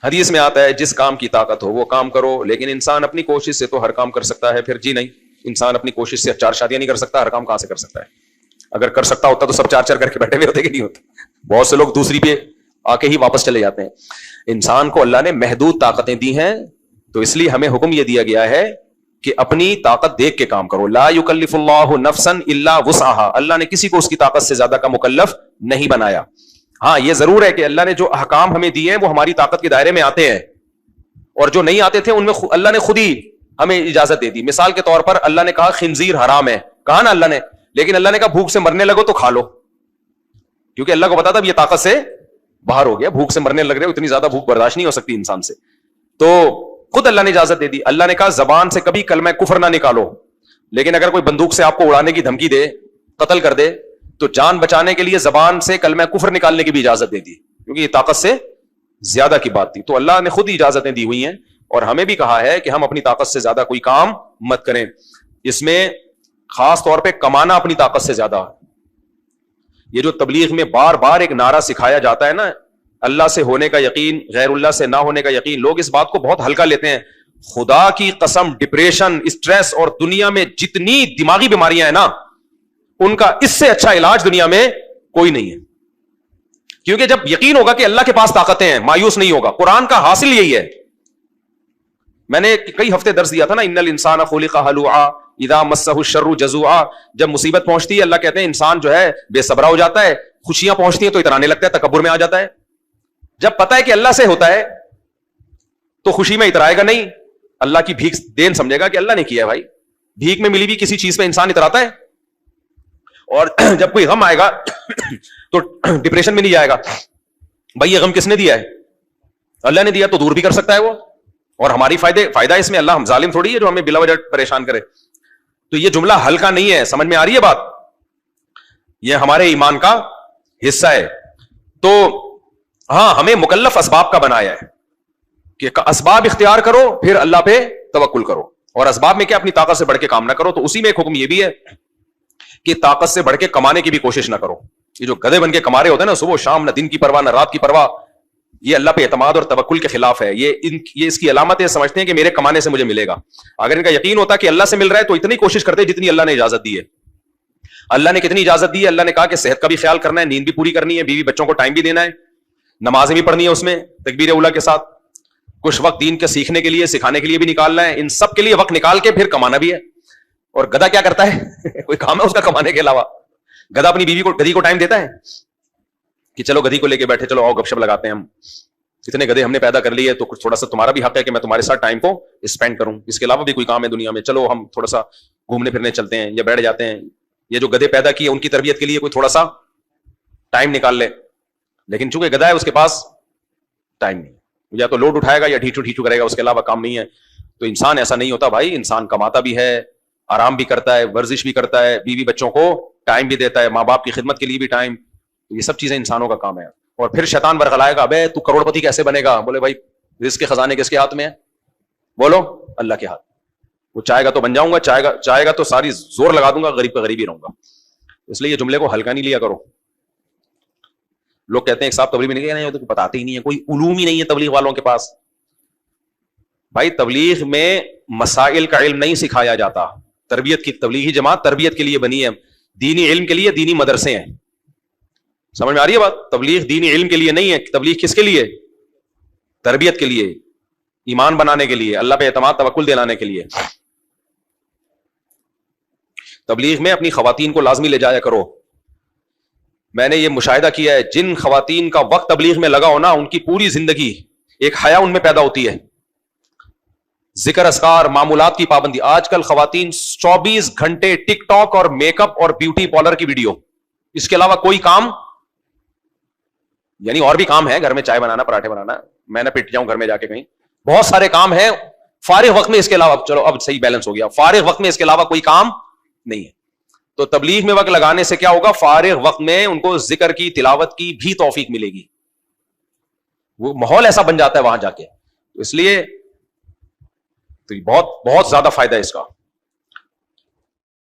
حدیث میں آتا ہے جس کام کی طاقت ہو وہ کام کرو, لیکن انسان اپنی کوشش سے تو ہر کام کر سکتا ہے. پھر جی نہیں, انسان اپنی کوشش سے 4 شادیاں نہیں کر سکتا, ہر کام کہاں سے کر سکتا ہے؟ اگر کر سکتا ہوتا تو سب 4 کر کے بیٹھے ہوئے ہوتے کہ نہیں ہوتے؟ بہت سے لوگ دوسری پہ آ کے ہی واپس چلے جاتے ہیں. انسان کو اللہ نے محدود طاقتیں دی ہیں, تو اس لیے ہمیں حکم یہ دیا گیا ہے کہ اپنی طاقت دیکھ کے کام کرو. لا یکلف اللہ نفسا الا وسعها, اللہ نے کسی کو اس کی طاقت سے زیادہ کا مکلف نہیں بنایا. ہاں یہ ضرور ہے کہ اللہ نے جو احکام ہمیں دیے ہیں وہ ہماری طاقت کے دائرے میں آتے ہیں, اور جو نہیں آتے تھے ان میں اللہ نے خود ہی ہمیں اجازت دے دی. مثال کے طور پر اللہ نے کہا خنزیر حرام ہے, کہا نا اللہ نے, لیکن اللہ نے کہا بھوک سے مرنے لگو تو کھا لو, کیونکہ اللہ کو پتا تھا یہ طاقت سے باہر ہو گیا, بھوک سے مرنے لگ رہے ہو, اتنی زیادہ بھوک برداشت نہیں ہو سکتی انسان سے, تو خود اللہ نے اجازت دے دی. اللہ نے کہا زبان سے کبھی کلمہ کفر نہ نکالو, لیکن اگر کوئی بندوق سے آپ کو اڑانے کی دھمکی دے, قتل کر دے, تو جان بچانے کے لیے زبان سے کلمہ کفر نکالنے کی بھی اجازت دے دی, کیونکہ یہ طاقت سے زیادہ کی بات تھی. تو اللہ نے خود ہی اجازتیں دی ہوئی ہیں, اور ہمیں بھی کہا ہے کہ ہم اپنی طاقت سے زیادہ کوئی کام مت کریں. اس میں خاص طور پہ کمانا اپنی طاقت سے زیادہ. یہ جو تبلیغ میں بار بار ایک نعرہ سکھایا جاتا ہے نا, اللہ سے ہونے کا یقین, غیر اللہ سے نہ ہونے کا یقین, لوگ اس بات کو بہت ہلکا لیتے ہیں. خدا کی قسم, ڈپریشن, اسٹریس اور دنیا میں جتنی دماغی بیماریاں ہیں نا, ان کا اس سے اچھا علاج دنیا میں کوئی نہیں ہے. کیونکہ جب یقین ہوگا کہ اللہ کے پاس طاقتیں ہیں, مایوس نہیں ہوگا. قرآن کا حاصل یہی ہے. میں نے کئی ہفتے درس دیا تھا نا, ان الانسان خلق ہلوعا اذا مسہ الشر جزوعا. جب مصیبت پہنچتی ہے اللہ کہتے ہیں انسان جو ہے بے صبرا ہو جاتا ہے, خوشیاں پہنچتی ہیں تو اترانے لگتا ہے, تکبر میں آ جاتا ہے. جب پتہ ہے کہ اللہ سے ہوتا ہے تو خوشی میں اترائے گا نہیں, اللہ کی بھیک دین سمجھے گا کہ اللہ نے کیا ہے. بھائی بھیک میں ملی بھی کسی چیز پہ انسان اتراتا ہے, اور جب کوئی غم آئے گا تو ڈپریشن میں نہیں جائے گا, بھائی یہ غم کس نے دیا ہے؟ اللہ نے دیا, تو دور بھی کر سکتا ہے وہ, اور ہماری فائدہ اس میں. اللہ ہم ظالم تھوڑی ہے جو ہمیں بلا وجہ پریشان کرے. تو یہ جملہ ہلکا نہیں ہے, سمجھ میں آ رہی ہے بات؟ یہ ہمارے ایمان کا حصہ ہے. تو ہاں ہمیں مکلف اسباب کا بنایا ہے کہ اسباب اختیار کرو, پھر اللہ پہ توکل کرو, اور اسباب میں کیا اپنی طاقت سے بڑھ کے کام نہ کرو. تو اسی میں ایک حکم یہ بھی ہے کہ طاقت سے بڑھ کے کمانے کی بھی کوشش نہ کرو. یہ جو گدھے بن کے کما رہے ہوتے ہیں نا صبح شام, نہ دن کی پرواہ نہ رات کی پرواہ, یہ اللہ پہ اعتماد اور توکل کے خلاف ہے. یہ اس کی علامت ہے, سمجھتے ہیں کہ میرے کمانے سے مجھے ملے گا. اگر ان کا یقین ہوتا کہ اللہ سے مل رہا ہے تو اتنی کوشش کرتے جتنی اللہ نے اجازت دی ہے. اللہ نے کتنی اجازت دی ہے؟ اللہ نے کہا کہ صحت کا بھی خیال کرنا ہے, نیند بھی پوری کرنی ہے, بیوی بچوں کو ٹائم بھی دینا ہے, نمازیں بھی پڑھنی ہے اس میں تکبیر اولیٰ کے ساتھ, کچھ وقت دین کے سیکھنے کے لیے سکھانے کے لیے بھی نکالنا ہے. ان سب کے لیے وقت نکال کے پھر کمانا بھی ہے. اور گدھا کیا کرتا ہے؟ کوئی کام ہے اس کا کمانے کے علاوہ؟ گدھا اپنی گدھی کو ٹائم دیتا ہے کہ چلو گدھی کو لے کے بیٹھے, چلو آؤ گپ شپ لگاتے ہیں, ہم اتنے گدھے ہم نے پیدا کر لیے تو کچھ تھوڑا سا تمہارا بھی حق ہے کہ میں تمہارے ساتھ ٹائم کو اسپینڈ کروں. اس کے علاوہ بھی کوئی کام ہے دنیا میں, چلو ہم تھوڑا سا گھومنے پھرنے چلتے ہیں یا بیٹھ جاتے ہیں. یہ جو گدھے پیدا کیے ان کی تربیت کے لیے کوئی تھوڑا سا ٹائم نکال لے. لیکن چونکہ گدھا ہے اس کے پاس ٹائم نہیں, یا تو لوڈ اٹھائے گا یا ڈھیچو کرے گا, اس کے علاوہ کام نہیں ہے. تو انسان ایسا نہیں ہوتا بھائی, انسان کماتا بھی ہے, آرام بھی کرتا ہے, ورزش بھی کرتا ہے, بیوی بچوں کو ٹائم بھی دیتا ہے, ماں باپ کی خدمت کے لیے بھی ٹائم. یہ سب چیزیں انسانوں کا کام ہے. اور پھر شیطان برغلائے گا, ابے تو کروڑ پتی کیسے بنے گا؟ بولے بھائی رزق کے خزانے کس کے ہاتھ میں ہے؟ بولو اللہ کے ہاتھ. وہ چاہے گا تو بن جاؤں گا, چاہے گا تو ساری زور لگا دوں گا, غریب کا غریب ہی رہوں گا. اس لیے یہ جملے کو ہلکا نہیں لیا کرو. لوگ کہتے ہیں ایک صاحب تبلیغ میں نہیں تو بتاتے ہی نہیں ہے, کوئی علوم ہی نہیں ہے تبلیغ والوں کے پاس. بھائی تبلیغ میں مسائل کا علم نہیں سکھایا جاتا. تربیت کی تبلیغی جماعت تربیت کے لیے بنی ہے, دینی علم کے لیے دینی مدرسے ہیں. سمجھ میں آ رہی ہے بات؟ تبلیغ دینی علم کے لیے نہیں ہے. تبلیغ کس کے لیے؟ تربیت کے لیے, ایمان بنانے کے لیے, اللہ پہ اعتماد توکل دلانے کے لیے. تبلیغ میں اپنی خواتین کو لازمی لے جایا کرو. میں نے یہ مشاہدہ کیا ہے, جن خواتین کا وقت تبلیغ میں لگا ہونا, ان کی پوری زندگی ایک حیا ان میں پیدا ہوتی ہے. ذکر اذکار, معمولات کی پابندی. آج کل خواتین 24 گھنٹے ٹک ٹاک اور میک اپ اور بیوٹی پارلر کی ویڈیو, اس کے علاوہ کوئی کام, یعنی اور بھی کام ہے گھر میں, چائے بنانا, پراٹھے بنانا, میں نہ پٹ جاؤں گھر میں جا کے کہیں, بہت سارے کام ہیں فارغ وقت میں. اس کے علاوہ چلو اب صحیح بیلنس ہو گیا, فارغ وقت میں اس کے علاوہ کوئی کام نہیں ہے. تو تبلیغ میں وقت لگانے سے کیا ہوگا؟ فارغ وقت میں ان کو ذکر کی, تلاوت کی بھی توفیق ملے گی. وہ ماحول ایسا بن جاتا ہے وہاں جا کے. اس لیے تو بہت بہت زیادہ فائدہ ہے اس کا.